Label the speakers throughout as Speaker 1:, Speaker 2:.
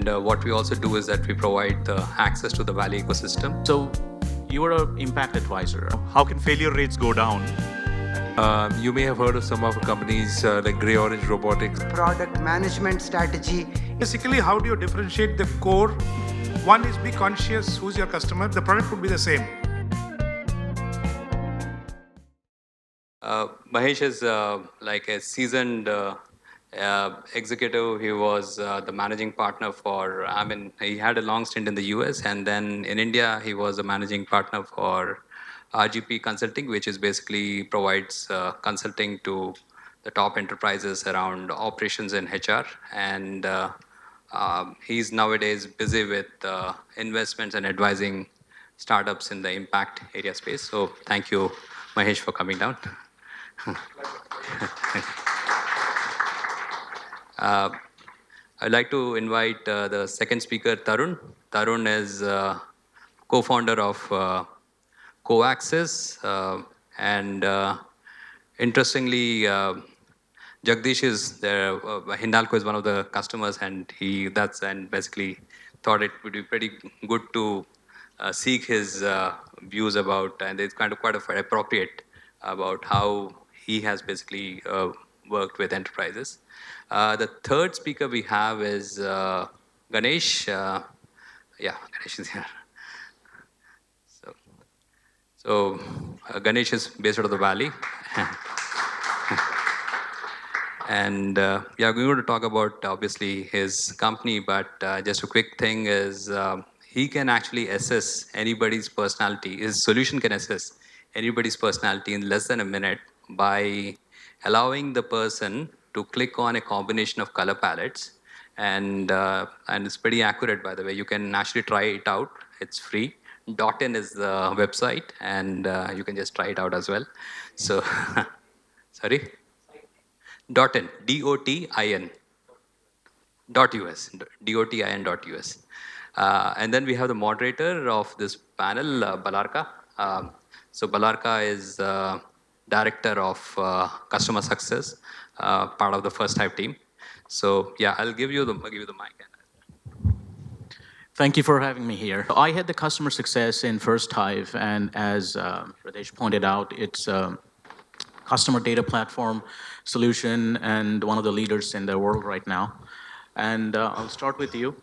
Speaker 1: And what we also do is that we provide the access to the Valley ecosystem.
Speaker 2: So you are an impact advisor.
Speaker 3: How can failure rates go down?
Speaker 1: You may have heard of some of the companies like Grey Orange Robotics.
Speaker 4: Product management strategy.
Speaker 5: Basically, how do you differentiate the core? One is be conscious who's your customer. The product would be the same.
Speaker 1: Mahesh is like a seasoned executive. He was the managing partner for, he had a long stint in the US, and then in India, he was a managing partner for RGP Consulting, which is basically provides consulting to the top enterprises around operations and HR. And he's nowadays busy with investments and advising startups in the impact area space. So thank you, Mahesh, for coming down. I'd like to invite the second speaker, Tarun. Tarun is co-founder of Covacsis, and interestingly, Jagdish is there. Hindalco is one of the customers, and and basically thought it would be pretty good to seek his views about, and it's kind of quite appropriate about how he has basically worked with enterprises. The third speaker we have is Ganesh. Ganesh is here. So Ganesh is based out of the Valley. And we're going to talk about, obviously, his company, but just a quick thing is he can actually assess anybody's personality. His solution can assess anybody's personality in less than a minute by allowing the person to click on a combination of color palettes. And it's pretty accurate, by the way. You can actually try it out. It's free. Dotin is the website, and you can just try it out as well. So, sorry? Dotin, D-O-T-I-N, .us, D-O-T-I-N.us. And then we have the moderator of this panel, Balarka. So Balarka is Director of Customer Success, part of the Firsthive team. So yeah, I'll give you the mic.
Speaker 2: Thank you for having me here. I had the customer success in Firsthive, and as Radesh pointed out, it's a customer data platform solution and one of the leaders in the world right now. And I'll start with you.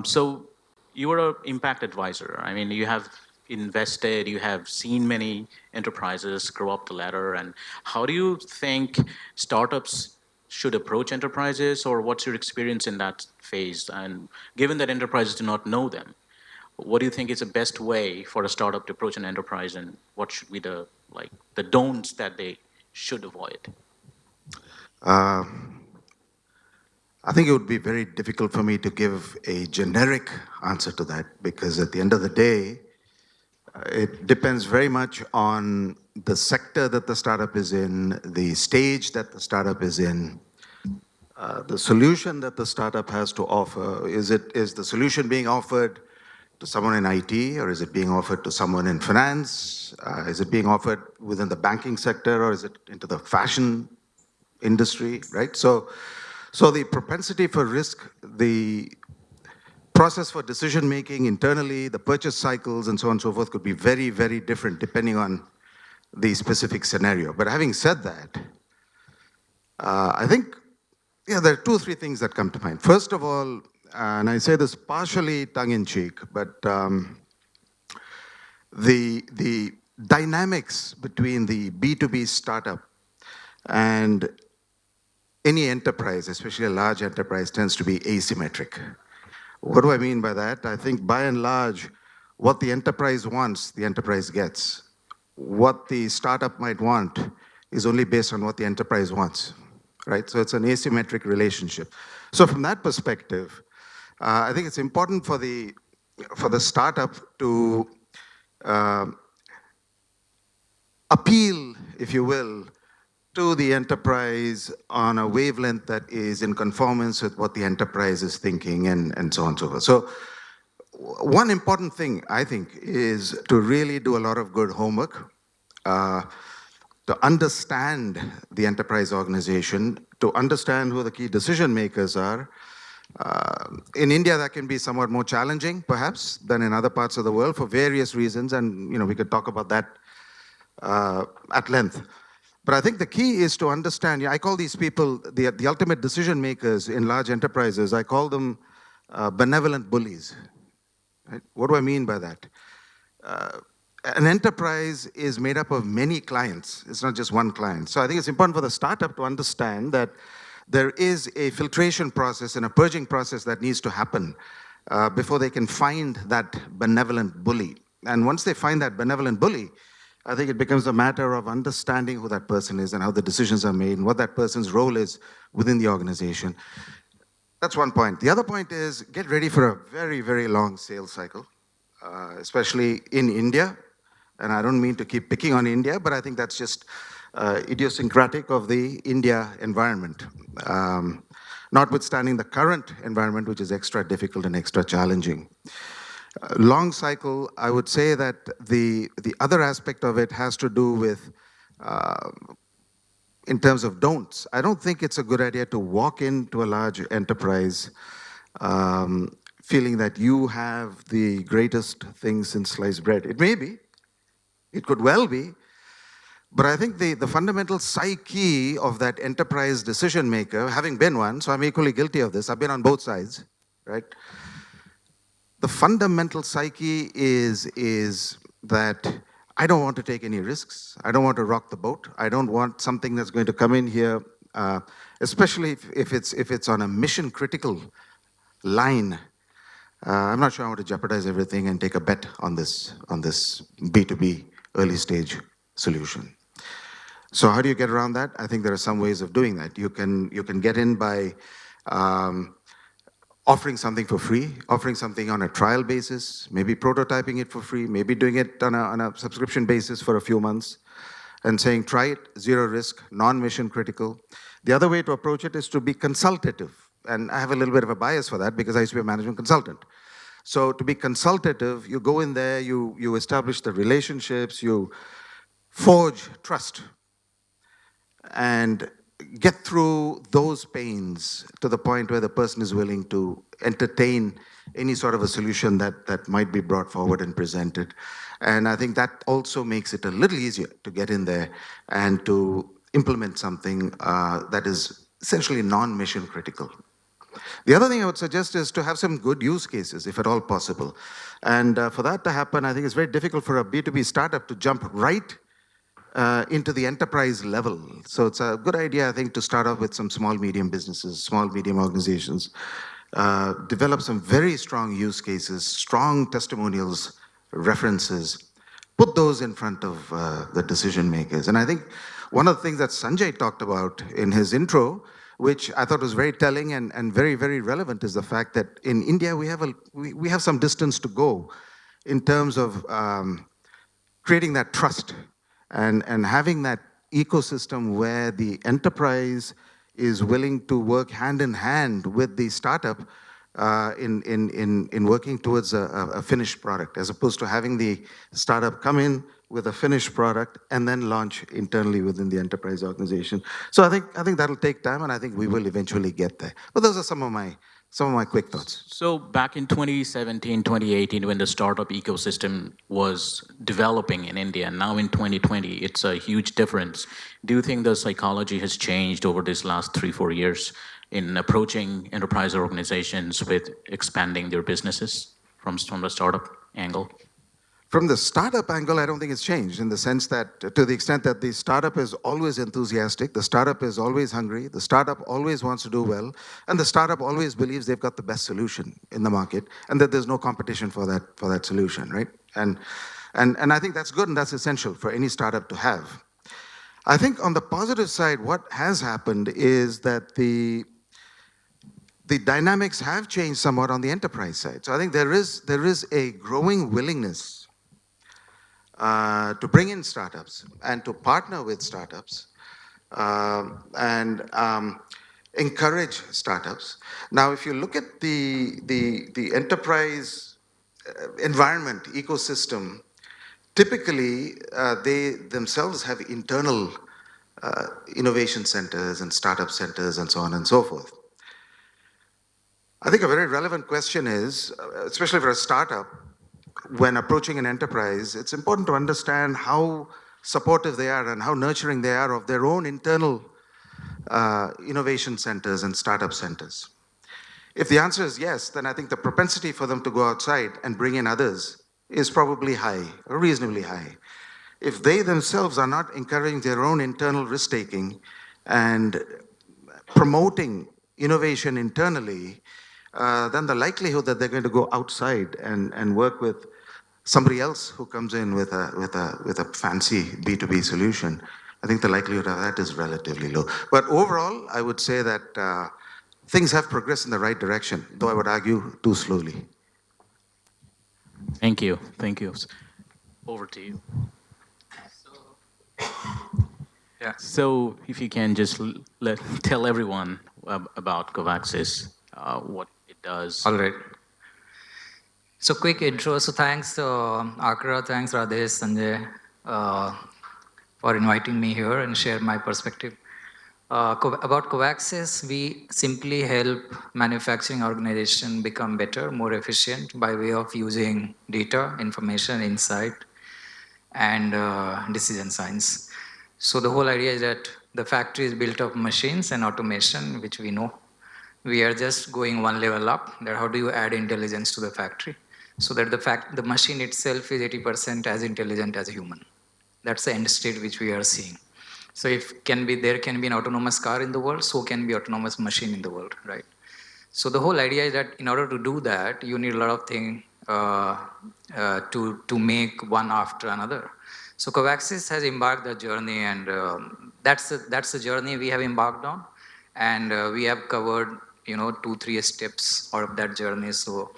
Speaker 2: So you are an impact advisor. I mean, you have invested, you have seen many enterprises grow up the ladder. And how do you think startups should approach enterprises, or what's your experience in that phase? And given that enterprises do not know them, what do you think is the best way for a startup to approach an enterprise, and what should be the don'ts that they should avoid?
Speaker 6: I think it would be very difficult for me to give a generic answer to that, because at the end of the day, it depends very much on the sector that the startup is in, the stage that the startup is in, the solution that the startup has to offer. Is the solution being offered to someone in IT, or is it being offered to someone in finance? Is it being offered within the banking sector, or is it into the fashion industry, right? So the propensity for risk, the process for decision making internally, the purchase cycles, and so on and so forth could be very, very different depending on the specific scenario. But having said that, I think there are 2 or 3 things that come to mind. First of all, and I say this partially tongue-in-cheek, but the dynamics between the B2B startup and any enterprise, especially a large enterprise, tends to be asymmetric. What do I mean by that? I think by and large, what the enterprise wants, the enterprise gets. What the startup might want is only based on what the enterprise wants, right? So it's an asymmetric relationship. So from that perspective, I think it's important for the startup to appeal, if you will, to the enterprise on a wavelength that is in conformance with what the enterprise is thinking, and so on and so forth. So one important thing, I think, is to really do a lot of good homework, to understand the enterprise organization, to understand who the key decision makers are, In India, that can be somewhat more challenging, perhaps, than in other parts of the world for various reasons, and we could talk about that at length. But I think the key is to understand. I call these people the ultimate decision makers in large enterprises. I call them benevolent bullies. Right? What do I mean by that? An enterprise is made up of many clients. It's not just one client. So I think it's important for the startup to understand that there is a filtration process and a purging process that needs to happen before they can find that benevolent bully. And once they find that benevolent bully, I think it becomes a matter of understanding who that person is and how the decisions are made and what that person's role is within the organization. That's one point. The other point is get ready for a very, very long sales cycle, especially in India. And I don't mean to keep picking on India, but I think that's just idiosyncratic of the India environment. Notwithstanding the current environment, which is extra difficult and extra challenging. Long cycle, I would say that the other aspect of it has to do with in terms of don'ts. I don't think it's a good idea to walk into a large enterprise feeling that you have the greatest thing since sliced bread. It may be, it could well be, but I think the fundamental psyche of that enterprise decision maker, having been one, so I'm equally guilty of this, I've been on both sides, right? The fundamental psyche is that I don't want to take any risks. I don't want to rock the boat. I don't want something that's going to come in here, especially if it's on a mission critical line. I'm not sure I want to jeopardize everything and take a bet on this B2B early stage solution. So how do you get around that? I think there are some ways of doing that. You can get in by offering something for free, offering something on a trial basis, maybe prototyping it for free, maybe doing it on a subscription basis for a few months, and saying, try it, zero risk, non-mission critical. The other way to approach it is to be consultative. And I have a little bit of a bias for that because I used to be a management consultant. So to be consultative, you go in there, you establish the relationships, you forge trust, and get through those pains to the point where the person is willing to entertain any sort of a solution that might be brought forward and presented. And I think that also makes it a little easier to get in there and to implement something that is essentially non-mission critical. The other thing I would suggest is to have some good use cases, if at all possible. And for that to happen, I think it's very difficult for a B2B startup to jump right into the enterprise level. So it's a good idea, I think, to start off with some small, medium businesses, small, medium organizations, develop some very strong use cases, strong testimonials, references, put those in front of the decision makers. And I think one of the things that Sanjay talked about in his intro, which I thought was very telling and very, very relevant, is the fact that in India we have some distance to go in terms of creating that trust and having that ecosystem where the enterprise is willing to work hand in hand with the startup in working towards a finished product, as opposed to having the startup come in with a finished product and then launch internally within the enterprise organization. So I think that'll take time, and I think we will eventually get there. But those are some of my quick thoughts.
Speaker 2: So back in 2017, 2018, when the startup ecosystem was developing in India, and now in 2020, it's a huge difference. Do you think the psychology has changed over these last 3-4 years in approaching enterprise organizations with expanding their businesses from the startup angle?
Speaker 6: From the startup angle, I don't think it's changed in the sense that, to the extent that the startup is always enthusiastic, the startup is always hungry, the startup always wants to do well, and the startup always believes they've got the best solution in the market, and that there's no competition for that solution, right? And I think that's good and that's essential for any startup to have. I think on the positive side, what has happened is that the dynamics have changed somewhat on the enterprise side. So I think there is a growing willingness to bring in startups and to partner with startups and encourage startups. Now, if you look at the enterprise environment, ecosystem, typically they themselves have internal innovation centers and startup centers and so on and so forth. I think a very relevant question is, especially for a startup, when approaching an enterprise, it's important to understand how supportive they are and how nurturing they are of their own internal innovation centers and startup centers. If the answer is yes, then I think the propensity for them to go outside and bring in others is probably high, or reasonably high. If they themselves are not encouraging their own internal risk taking and promoting innovation internally, then the likelihood that they're going to go outside and work with somebody else who comes in with a fancy B2B solution, I think the likelihood of that is relatively low. But overall, I would say that things have progressed in the right direction, though I would argue too slowly.
Speaker 2: Thank you. Thank you. Over to you.
Speaker 1: Yeah.
Speaker 2: So if you can just tell everyone about Covacsis, what it does.
Speaker 1: All right.
Speaker 7: So quick intro. So thanks, Akra, thanks Radesh, Sanjay, for inviting me here and share my perspective. About Covacsis, we simply help manufacturing organization become better, more efficient by way of using data, information, insight, and decision science. So the whole idea is that the factory is built of machines and automation, which we know. We are just going one level up. That how do you add intelligence to the factory, so that the machine itself is 80% as intelligent as a human. That's the end state which we are seeing. So if there can be an autonomous car in the world, so can be autonomous machine in the world, right? So the whole idea is that in order to do that, you need a lot of things to make one after another. So Covacsis has embarked the journey, and that's the journey we have embarked on, and we have covered 2-3 steps out of that journey. So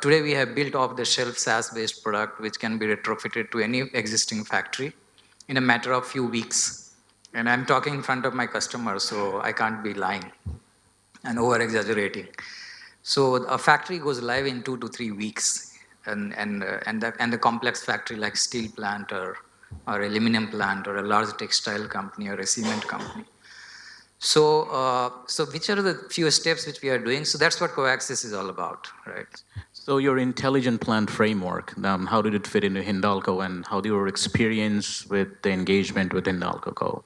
Speaker 7: today we have built off-the-shelf SaaS-based product which can be retrofitted to any existing factory in a matter of few weeks. And I'm talking in front of my customers, so I can't be lying and over-exaggerating. So a factory goes live in 2 to 3 weeks, and the complex factory like steel plant or aluminum plant or a large textile company or a cement company. So which are the few steps which we are doing? So that's what Covacsis is all about, right?
Speaker 2: So your intelligent plant framework, how did it fit into Hindalco, and how did your experience with the engagement with Hindalco go?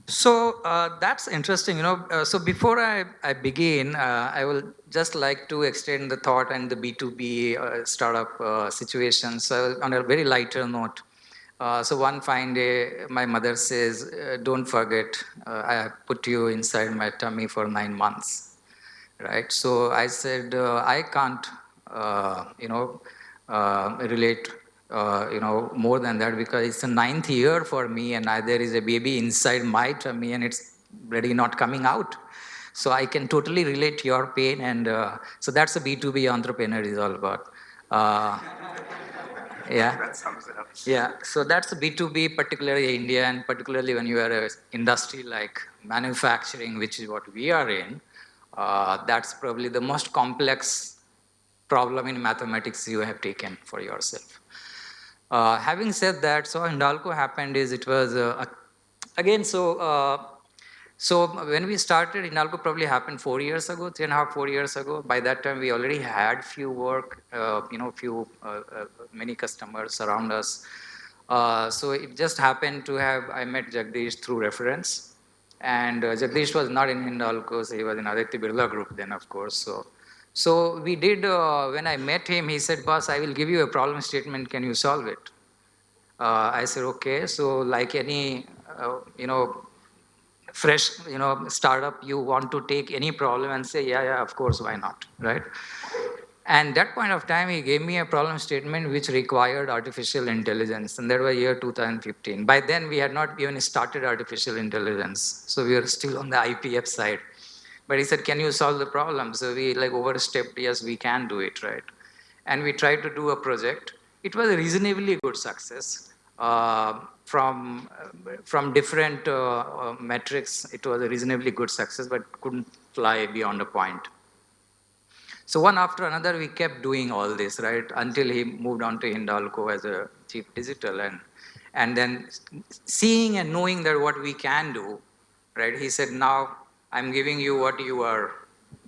Speaker 7: So that's interesting. So before I begin, I will just like to extend the thought and the B2B startup situation. So on a very lighter note. So one fine day, my mother says, "Don't forget, I have put you inside my tummy for 9 months." Right? So I said, I can't, relate, more than that, because it's the 9th year for me, and there is a baby inside my tummy, and it's really not coming out. So I can totally relate your pain, and so that's a B2B entrepreneur is all about. Uh, yeah.
Speaker 1: That sums it up.
Speaker 7: Yeah, so that's B2B, particularly India, and particularly when you are an industry like manufacturing, which is what we are in, that's probably the most complex problem in mathematics you have taken for yourself. Having said that, so Hindalco happened is it was, again, so when we started, Hindalco probably happened 4 years ago, 3.5, 4 years ago. By that time, we already had few work, many customers around us. So it just happened to have, I met Jagdish through reference. And Jagdish was not in Hindalco, so he was in Aditya Birla Group then, of course. So we did, when I met him, he said, "Boss, I will give you a problem statement, can you solve it?" I said, "Okay." So like any, fresh, startup, you want to take any problem and say, yeah, of course, why not, right? And that point of time, he gave me a problem statement which required artificial intelligence, and that was year 2015. By then, we had not even started artificial intelligence, so we were still on the IPF side. But he said, "Can you solve the problem?" So we like overstepped, yes, we can do it, right? And we tried to do a project. It was a reasonably good success. From different metrics, it was a reasonably good success, but couldn't fly beyond a point. So one after another, we kept doing all this, right? Until he moved on to Hindalco as a chief digital, and then seeing and knowing that what we can do, right? He said, "Now I'm giving you what you are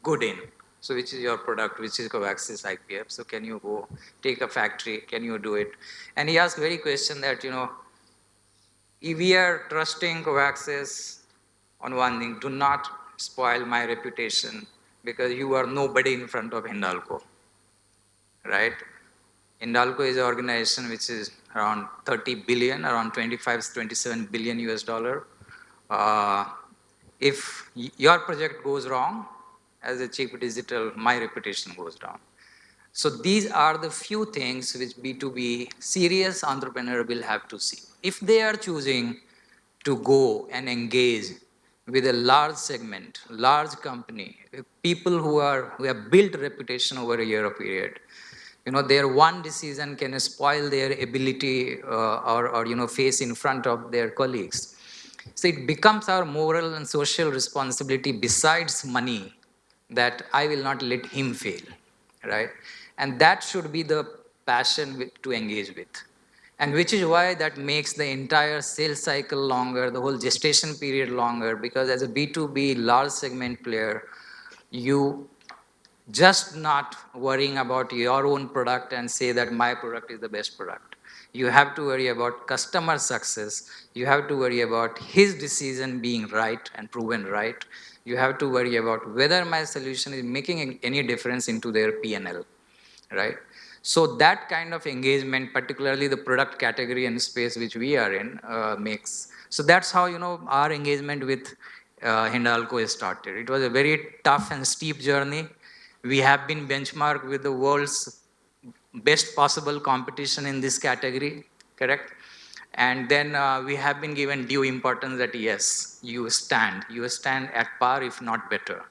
Speaker 7: good in. So which is your product, which is Covacsis IPF. So can you go take a factory? Can you do it? And he asked very question that, if we are trusting Covacsis on one thing, do not spoil my reputation because you are nobody in front of Hindalco, right? Hindalco is an organization which is around 30 billion, around 25, 27 billion US dollar. Uh, if your project goes wrong, as a chief digital, my reputation goes down. So these are the few things which B2B serious entrepreneur will have to see. If they are choosing to go and engage with a large segment, large company, people who have built reputation over a year period, their one decision can spoil their ability or face in front of their colleagues. So it becomes our moral and social responsibility besides money that I will not let him fail, right? And that should be the passion to engage with. And which is why that makes the entire sales cycle longer, the whole gestation period longer, because as a B2B large segment player, you just not worrying about your own product and say that my product is the best product. You have to worry about customer success. You have to worry about his decision being right and proven right. You have to worry about whether my solution is making any difference into their P&L, right? So that kind of engagement, particularly the product category and space which we are in, makes. So that's how our engagement with Hindalco started. It was a very tough and steep journey. We have been benchmarked with the world's best possible competition in this category, correct? And then we have been given due importance that yes, you stand at par, if not better.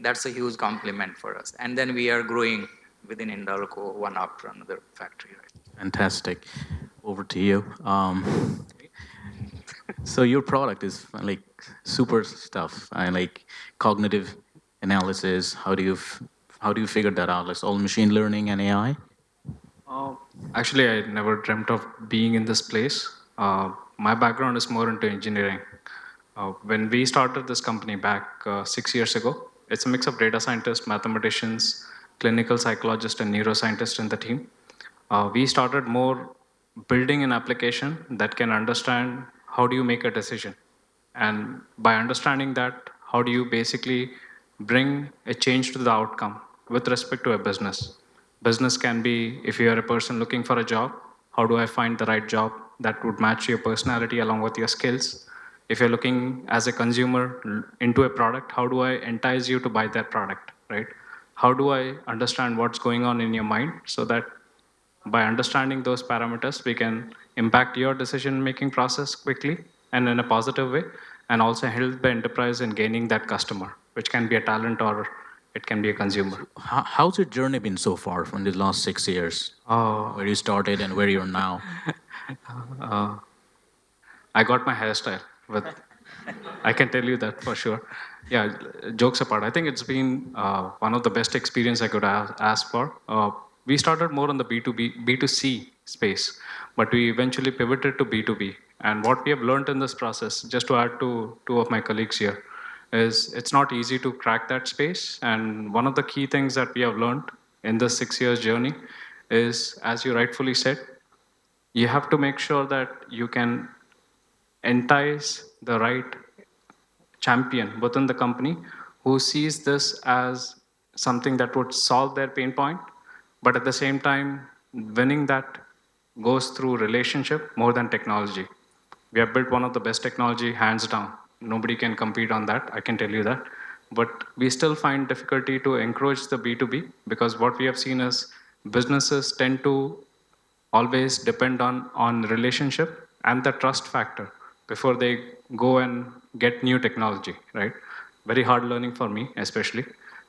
Speaker 7: That's a huge compliment for us. And then we are growing within Hindalco, one after another factory. Right?
Speaker 2: Fantastic. Over to you. So your product is like super stuff, and like cognitive analysis. How do you figure that out? Like all machine learning and AI.
Speaker 8: Uh, Actually, I never dreamt of being in this place. My background is more into engineering. When we started this company back 6 years ago, it's a mix of data scientists, mathematicians, clinical psychologists, and neuroscientists in the team. We started more building an application that can understand how do you make a decision. And by understanding that, how do you basically bring a change to the outcome with respect to a business? Business can be if you are a person looking for a job, how do I find the right job that would match your personality along with your skills? If you're looking as a consumer into a product, how do I entice you to buy that product, right? How do I understand what's going on in your mind so that by understanding those parameters, we can impact your decision-making process quickly and in a positive way, and also help the enterprise in gaining that customer, which can be a talent or it can be a consumer.
Speaker 2: How's your journey been so far from the last 6 years? Where you started and where you're now?
Speaker 8: I got my hairstyle, but I can tell you that for sure. Yeah, jokes apart, I think it's been one of the best experience I could ask for. We started more on the B2B, B2C space, but we eventually pivoted to B2B. And what we have learned in this process, just to add to two of my colleagues here, is it's not easy to crack that space. And one of the key things that we have learned in this 6 years journey is, as you rightfully said, you have to make sure that you can entice the right champion within the company who sees this as something that would solve their pain point, but at the same time, winning that goes through relationship more than technology. We have built one of the best technology, hands down. Nobody can compete on that, I can tell you that. But we still find difficulty to encourage the B2B because what we have seen is businesses tend to always depend on relationship and the trust factor before they go and get new technology, right? Very hard learning for me, especially.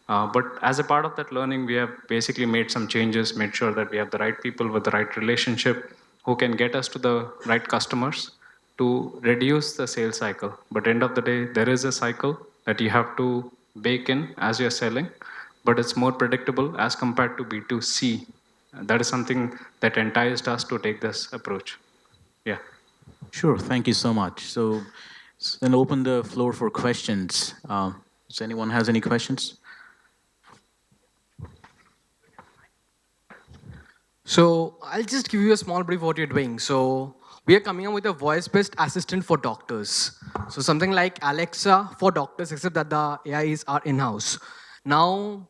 Speaker 8: But as a part of that learning, we have basically made some changes, made sure that we have the right people with the right relationship who can get us to the right customers to reduce the sales cycle. But end of the day, there is a cycle that you have to bake in as you're selling, but it's more predictable as compared to B2C. That is something that enticed us to take this approach. Yeah.
Speaker 2: Sure. Thank you so much. So then open the floor for questions. Does anyone has any questions?
Speaker 9: So I'll just give you a small brief what you're doing. So we are coming up with a voice-based assistant for doctors. So something like Alexa for doctors, except that the AIs are in-house. Now,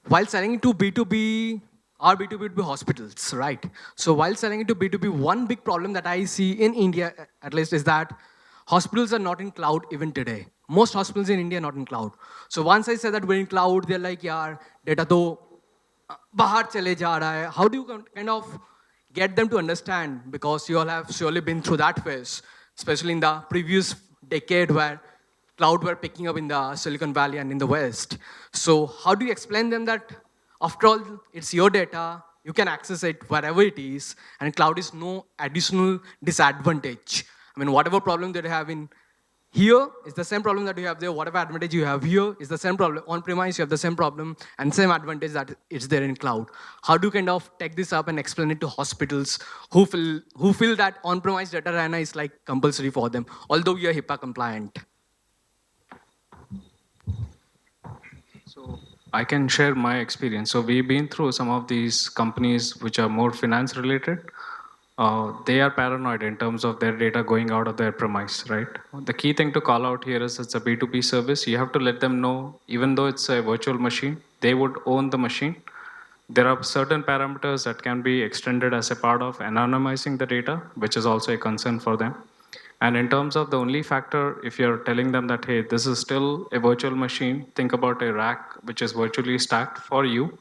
Speaker 9: while selling it to B2B, or B2B hospitals, right? So while selling it to B2B, one big problem that I see in India, at least, is that hospitals are not in cloud even today. Most hospitals in India are not in cloud. So once I say that we're in cloud, they're like, yaar, data to bahar chale ja raha hai. How do you kind of get them to understand? Because you all have surely been through that phase, especially in the previous decade where cloud were picking up in the Silicon Valley and in the West. So how do you explain them that after all, it's your data, you can access it wherever it is, and cloud is no additional disadvantage. I mean, whatever problem that you have in here is the same problem that you have there. Whatever advantage you have here is the same problem. On premise, you have the same problem and same advantage that it's there in cloud. How do you kind of take this up and explain it to hospitals who feel that on-premise data RANA is like compulsory for them, although you're HIPAA compliant?
Speaker 8: So I can share my experience. So we've been through some of these companies which are more finance related. They are paranoid in terms of their data going out of their premise, right? The key thing to call out here is it's a B2B service. You have to let them know, even though it's a virtual machine, they would own the machine. There are certain parameters that can be extended as a part of anonymizing the data, which is also a concern for them. And in terms of the only factor, if you're telling them that, hey, this is still a virtual machine, think about a rack which is virtually stacked for you.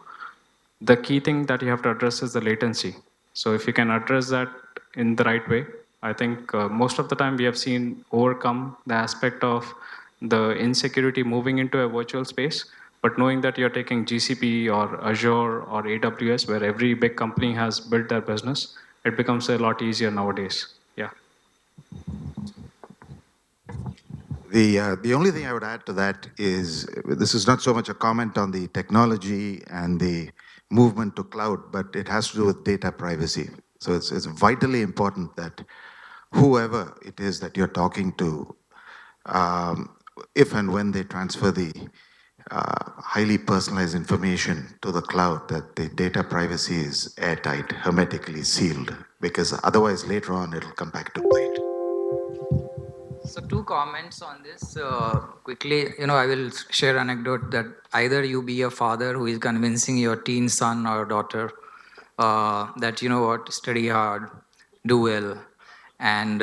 Speaker 8: The key thing that you have to address is the latency. So if you can address that in the right way, I think most of the time we have seen overcome the aspect of the insecurity moving into a virtual space. But knowing that you're taking GCP or Azure or AWS, where every big company has built their business, it becomes a lot easier nowadays. Yeah.
Speaker 6: The only thing I would add to that is this is not so much a comment on the technology and the movement to cloud, but it has to do with data privacy. So it's vitally important that whoever it is that you're talking to, if and when they transfer the highly personalized information to the cloud, that the data privacy is airtight, hermetically sealed, because otherwise later on it'll come back to bite.
Speaker 7: So two comments on this quickly. I will share anecdote that either you be a father who is convincing your teen son or daughter that what, study hard, do well, and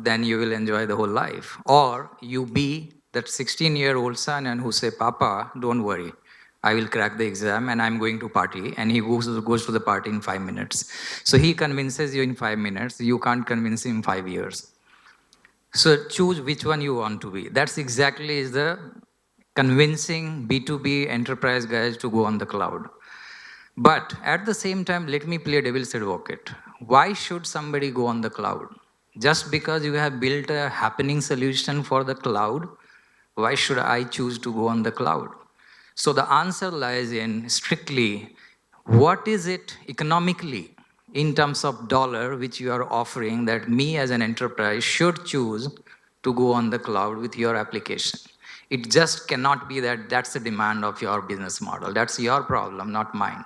Speaker 7: then you will enjoy the whole life. Or you be that 16-year-old son and who say, Papa, don't worry. I will crack the exam and I'm going to party. And he goes to the party in 5 minutes. So he convinces you in 5 minutes. You can't convince him in 5 years. So choose which one you want to be. That's exactly is the convincing B2B enterprise guys to go on the cloud. But at the same time, let me play devil's advocate. Why should somebody go on the cloud? Just because you have built a happening solution for the cloud, why should I choose to go on the cloud? So the answer lies in strictly, what is it economically in terms of dollar which you are offering that me as an enterprise should choose to go on the cloud with your application? It just cannot be that that's the demand of your business model. That's your problem, not mine.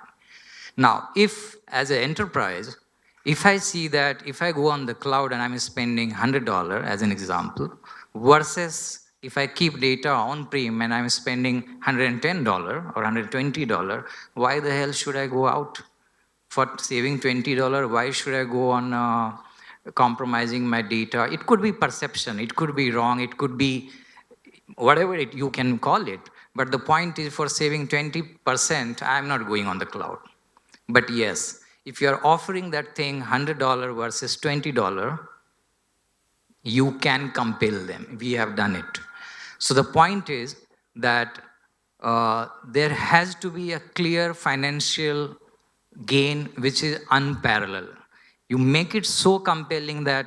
Speaker 7: Now, if as an enterprise, if I see that if I go on the cloud and I'm spending $100 as an example, versus if I keep data on-prem and I'm spending $110 or $120, why the hell should I go out? For saving $20, why should I go on compromising my data? It could be perception, it could be wrong, it could be whatever you can call it. But the point is, for saving 20%, I'm not going on the cloud. But yes, if you're offering that thing $100 versus $20, you can compel them. We have done it. So the point is that there has to be a clear financial gain which is unparalleled. You make it so compelling that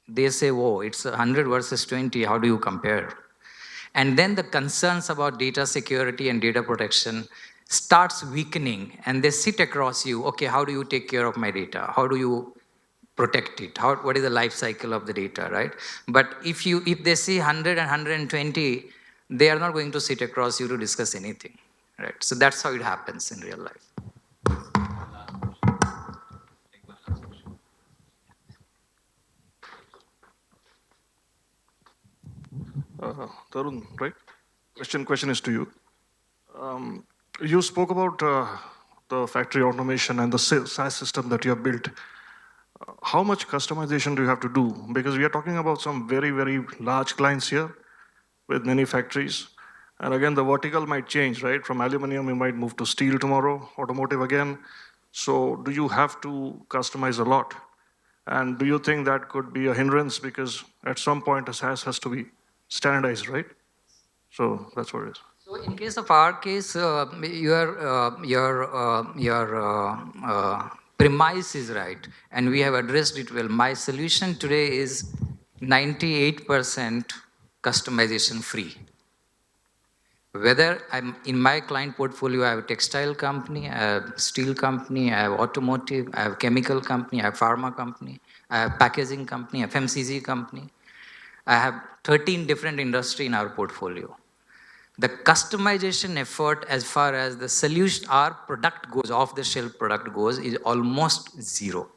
Speaker 7: they say, whoa, it's 100 versus 20, how do you compare? And then the concerns about data security and data protection starts weakening, and they sit across you. Okay, how do you take care of my data? How do you protect it? What is the life cycle of the data, right? But if they see 100 and 120, they are not going to sit across you to discuss anything, right? So that's how it happens in real life.
Speaker 10: Tarun, right? Question is to you. You spoke about the factory automation and the SaaS system that you have built. How much customization do you have to do? Because we are talking about some very, very large clients here with many factories. And again, the vertical might change, right? From aluminum, you might move to steel tomorrow, automotive again. So do you have to customize a lot? And do you think that could be a hindrance because at some point a SaaS has to be standardized, right? So that's what it is.
Speaker 7: So in case of our case, your premise is right, and we have addressed it well. My solution today is 98% customization free. Whether I'm in my client portfolio, I have a textile company, I have steel company, I have automotive, I have chemical company, I have pharma company, I have packaging company, FMCG company. I have 13 different industry in our portfolio. The customization effort as far as the solution, our product goes, off-the-shelf product goes, is almost zero.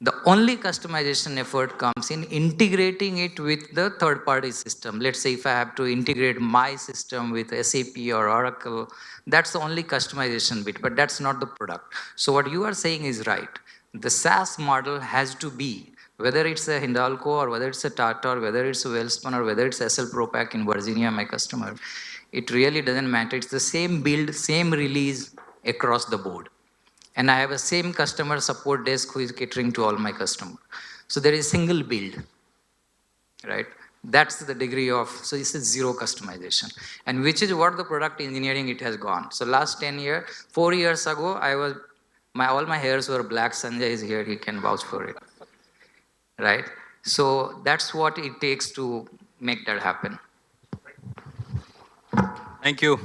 Speaker 7: The only customization effort comes in integrating it with the third-party system. Let's say if I have to integrate my system with SAP or Oracle, that's the only customization bit, but that's not the product. So what you are saying is right. The SaaS model has to be, whether it's a Hindalco or whether it's a Tata or whether it's a Wellspun or whether it's SL Propack in Virginia, my customer, it really doesn't matter. It's the same build, same release across the board. And I have a same customer support desk who is catering to all my customers. So there is single build, right? That's the degree of, so this is zero customization. And which is what the product engineering it has gone. So last 10 years, 4 years ago, all my hairs were black. Sanjay is here, he can vouch for it, right? So that's what it takes to make that happen.
Speaker 1: Thank you.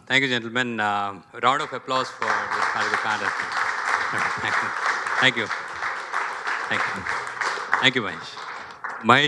Speaker 1: Thank you, gentlemen. Round of applause for this part of the panel. Thank you. Thank you. Thank you. Thank you, Mahesh. Mahesh.